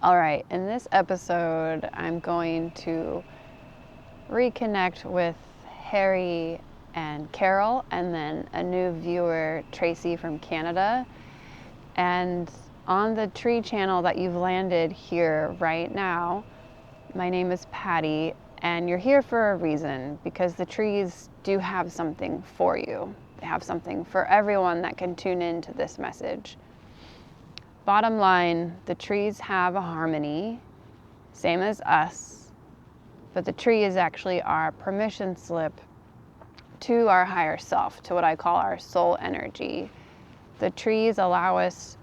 All right, in this episode, I'm going to reconnect with Harry and Carol, and then a new viewer, Tracy from Canada. And on the tree channel that you've landed here right now, my name is Patty, and you're here for a reason, because the trees do have something for you. They have something for everyone that can tune into this message. Bottom line, the trees have a harmony, same as us, but the tree is actually our permission slip to our higher self, to what I call our soul energy. The trees allow us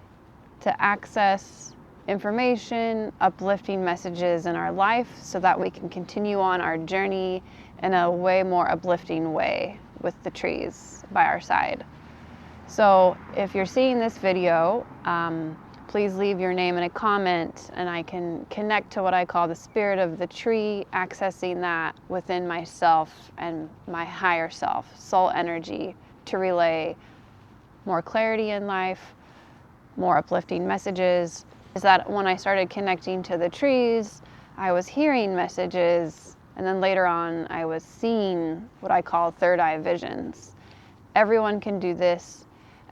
to access information, uplifting messages in our life so that we can continue on our journey in a way more uplifting way with the trees by our side. So if you're seeing this video, please leave your name in a comment and I can connect to what I call the spirit of the tree, accessing that within myself and my higher self, soul energy, to relay more clarity in life, more uplifting messages. Is that when I started connecting to the trees, I was hearing messages, and then later on I was seeing what I call third eye visions. Everyone can do this,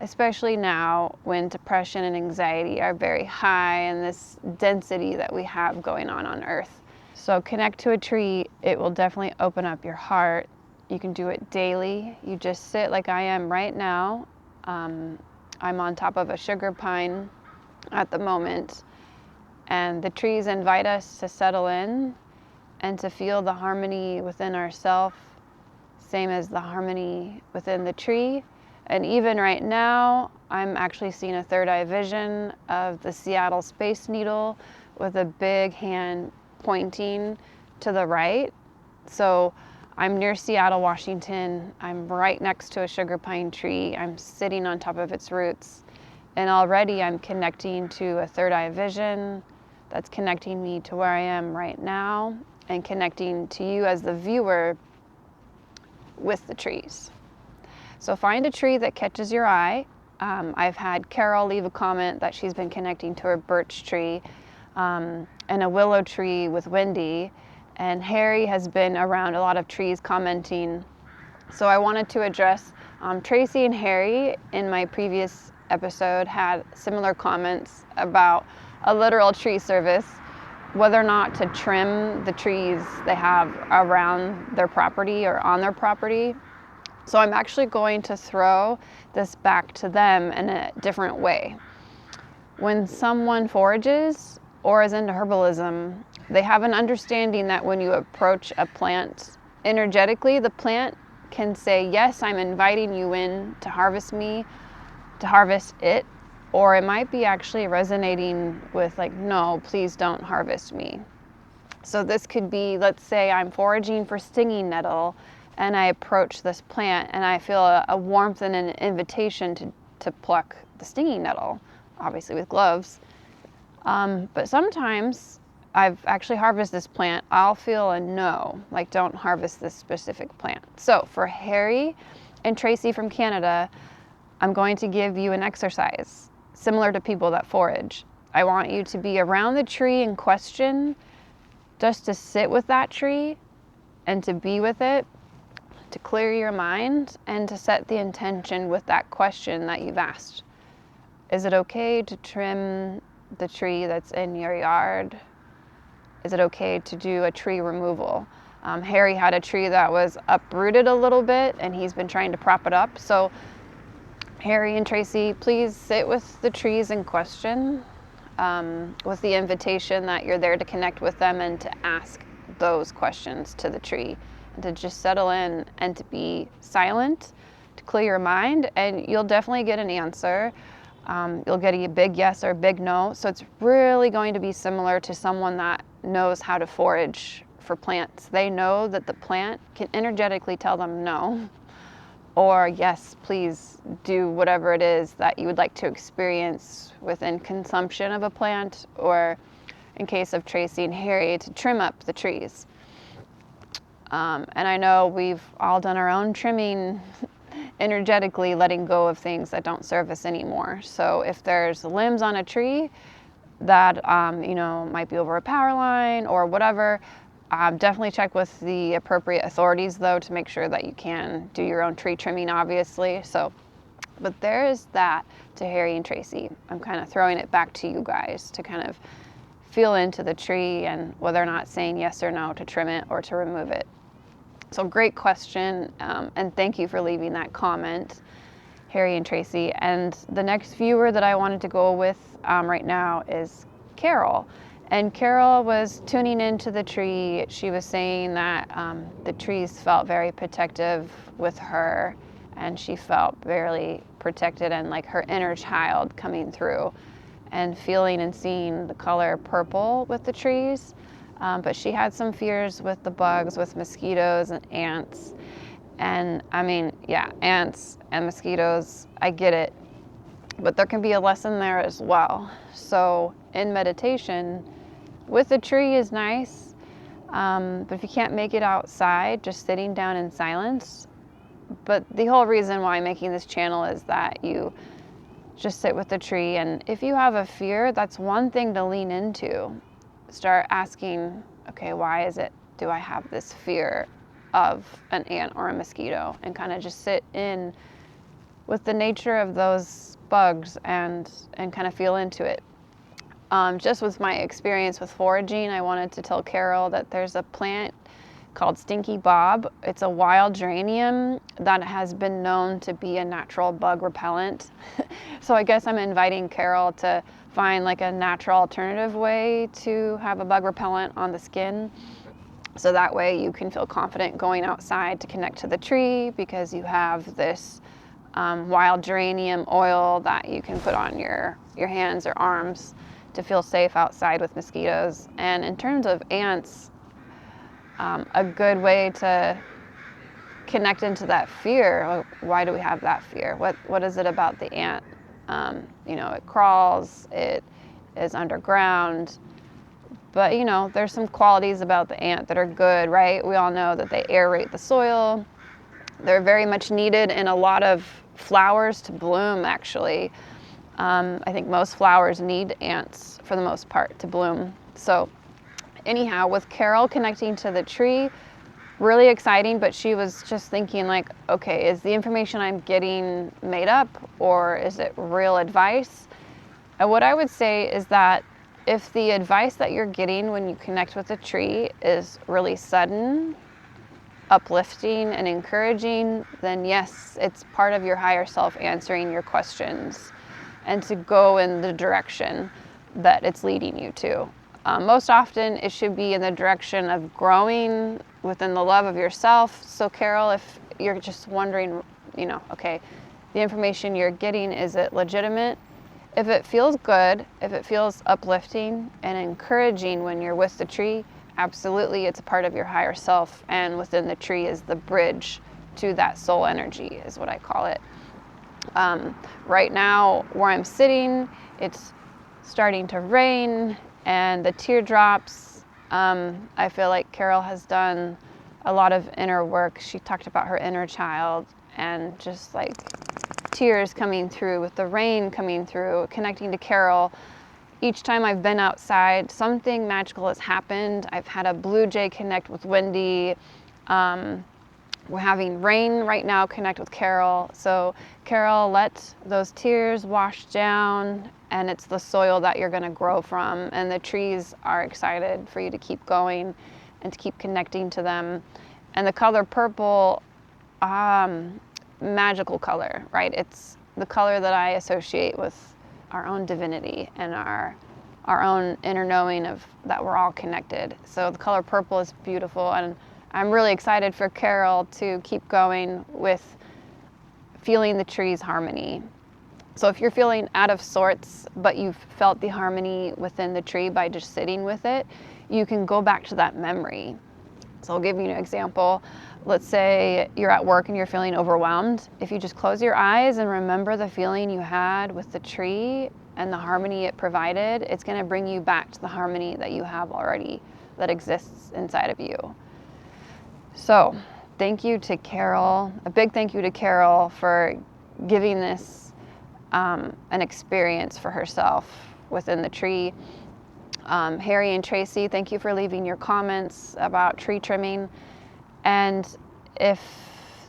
especially now when depression and anxiety are very high and this density that we have going on Earth. So connect to a tree. It will definitely open up your heart. You can do it daily. You just sit like I am right now. I'm on top of a sugar pine at the moment, and the trees invite us to settle in and to feel the harmony within ourselves, same as the harmony within the tree. And even right now, I'm actually seeing a third eye vision of the Seattle Space Needle with a big hand pointing to the right. So I'm near Seattle, Washington. I'm right next to a sugar pine tree. I'm sitting on top of its roots. And already I'm connecting to a third eye vision that's connecting me to where I am right now and connecting to you as the viewer with the trees. So find a tree that catches your eye. I've had Carol leave a comment that she's been connecting to her birch tree and a willow tree with Wendy. And Harry has been around a lot of trees commenting. So I wanted to address Tracy and Harry in my previous episode had similar comments about a literal tree service, whether or not to trim the trees they have around their property or on their property. So I'm actually going to throw this back to them in a different way. When someone forages or is into herbalism, they have an understanding that when you approach a plant energetically, the plant can say, yes, I'm inviting you in to harvest me, to harvest it, or it might be actually resonating with like, no, please don't harvest me. So this could be, let's say I'm foraging for stinging nettle, and I approach this plant and I feel a warmth and an invitation to pluck the stinging nettle, obviously with gloves. But sometimes I've actually harvested this plant, I'll feel a no, like don't harvest this specific plant. So for Harry and Tracy from Canada, I'm going to give you an exercise similar to people that forage. I want you to be around the tree in question, just to sit with that tree and to be with it, to clear your mind and to set the intention with that question that you've asked. Is it okay to trim the tree that's in your yard? Is it okay to do a tree removal? Harry had a tree that was uprooted a little bit and he's been trying to prop it up. So Harry and Tracy, please sit with the trees in question, with the invitation that you're there to connect with them and to ask those questions to the tree. And to just settle in and to be silent, to clear your mind, and you'll definitely get an answer. You'll get a big yes or a big no. So it's really going to be similar to someone that knows how to forage for plants. They know that the plant can energetically tell them no, or yes, please do whatever it is that you would like to experience within consumption of a plant, or in case of Tracy and Harry, to trim up the trees. And I know we've all done our own trimming energetically, letting go of things that don't serve us anymore. So if there's limbs on a tree that, you know, might be over a power line or whatever. Definitely check with the appropriate authorities though to make sure that you can do your own tree trimming, obviously. So, but there is that to Harry and Tracy. I'm kind of throwing it back to you guys to kind of feel into the tree and whether or not saying yes or no to trim it or to remove it. So great question, and thank you for leaving that comment, Harry and Tracy. And the next viewer that I wanted to go with right now is Carol. And Carol was tuning into the tree. She was saying that the trees felt very protective with her, and she felt very protected and like her inner child coming through and feeling and seeing the color purple with the trees. But she had some fears with the bugs, with mosquitoes and ants. And I mean, yeah, ants and mosquitoes, I get it. But there can be a lesson there as well. So in meditation, with a tree is nice, but if you can't make it outside, just sitting down in silence. But the whole reason why I'm making this channel is that you just sit with the tree. And if you have a fear, that's one thing to lean into. Start asking, okay, why is it, do I have this fear of an ant or a mosquito? And kind of just sit in with the nature of those bugs and kind of feel into it. Just with my experience with foraging, I wanted to tell Carol that there's a plant called stinky bob. It's a wild geranium that has been known to be a natural bug repellent. So I guess I'm inviting Carol to find like a natural alternative way to have a bug repellent on the skin. So that way you can feel confident going outside to connect to the tree because you have this wild geranium oil that you can put on your hands or arms to feel safe outside with mosquitoes. And in terms of ants, a good way to connect into that fear. Why do we have that fear? What is it about the ant? You know, it crawls, it is underground, but you know, there's some qualities about the ant that are good, right? We all know that they aerate the soil. They're very much needed in a lot of flowers to bloom, actually. I think most flowers need ants for the most part to bloom. So anyhow, with Carol connecting to the tree, really exciting, but she was just thinking like, okay, is the information I'm getting made up or is it real advice? And what I would say is that if the advice that you're getting when you connect with a tree is really sudden, uplifting and encouraging, then yes, it's part of your higher self answering your questions and to go in the direction that it's leading you to. Most often it should be in the direction of growing within the love of yourself. So Carol, if you're just wondering, you know, okay, the information you're getting, is it legitimate? If it feels good, if it feels uplifting and encouraging when you're with the tree, absolutely it's a part of your higher self, and within the tree is the bridge to that soul energy, is what I call it. Right now where I'm sitting, it's starting to rain and the teardrops, I feel like Carol has done a lot of inner work. She talked about her inner child and just like tears coming through with the rain coming through, connecting to Carol. Each time I've been outside, something magical has happened. I've had a blue jay connect with Wendy. We're having rain right now connect with Carol. So Carol, let those tears wash down, and it's the soil that you're gonna grow from. And the trees are excited for you to keep going and to keep connecting to them. And the color purple, magical color, right? It's the color that I associate with our own divinity and our own inner knowing of that we're all connected. So the color purple is beautiful, and I'm really excited for Carol to keep going with feeling the tree's harmony. So if you're feeling out of sorts, but you've felt the harmony within the tree by just sitting with it, you can go back to that memory. So I'll give you an example. Let's say you're at work and you're feeling overwhelmed. If you just close your eyes and remember the feeling you had with the tree and the harmony it provided, it's going to bring you back to the harmony that you have already, that exists inside of you. So thank you to Carol, a big thank you to Carol for giving this an experience for herself within the tree. Harry and Tracy, thank you for leaving your comments about tree trimming. And if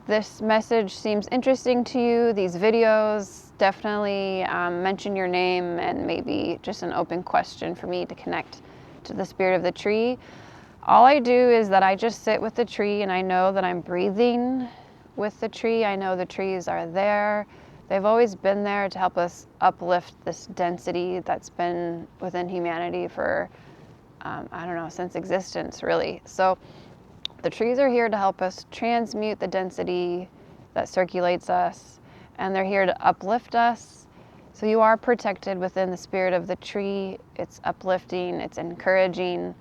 this message seems interesting to you, these videos, definitely mention your name and maybe just an open question for me to connect to the spirit of the tree. All I do is that I just sit with the tree and I know that I'm breathing with the tree. I know the trees are there. They've always been there to help us uplift this density that's been within humanity for, I don't know, since existence, really. So the trees are here to help us transmute the density that circulates us, and they're here to uplift us. So you are protected within the spirit of the tree. It's uplifting, it's encouraging.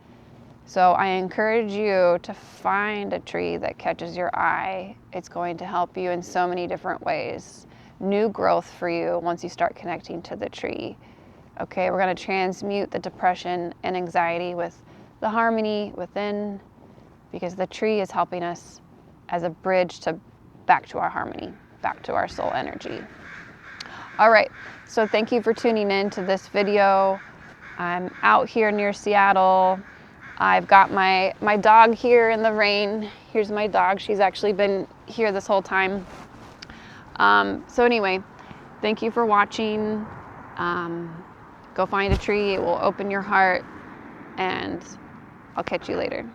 So I encourage you to find a tree that catches your eye. It's going to help you in so many different ways. New growth for you once you start connecting to the tree. Okay, we're going to transmute the depression and anxiety with the harmony within, because the tree is helping us as a bridge to back to our harmony, back to our soul energy. All right, so thank you for tuning in to this video. I'm out here near Seattle. I've got my dog here in the rain. Here's my dog. She's actually been here this whole time. So anyway, thank you for watching. Go find a tree. It will open your heart, and I'll catch you later.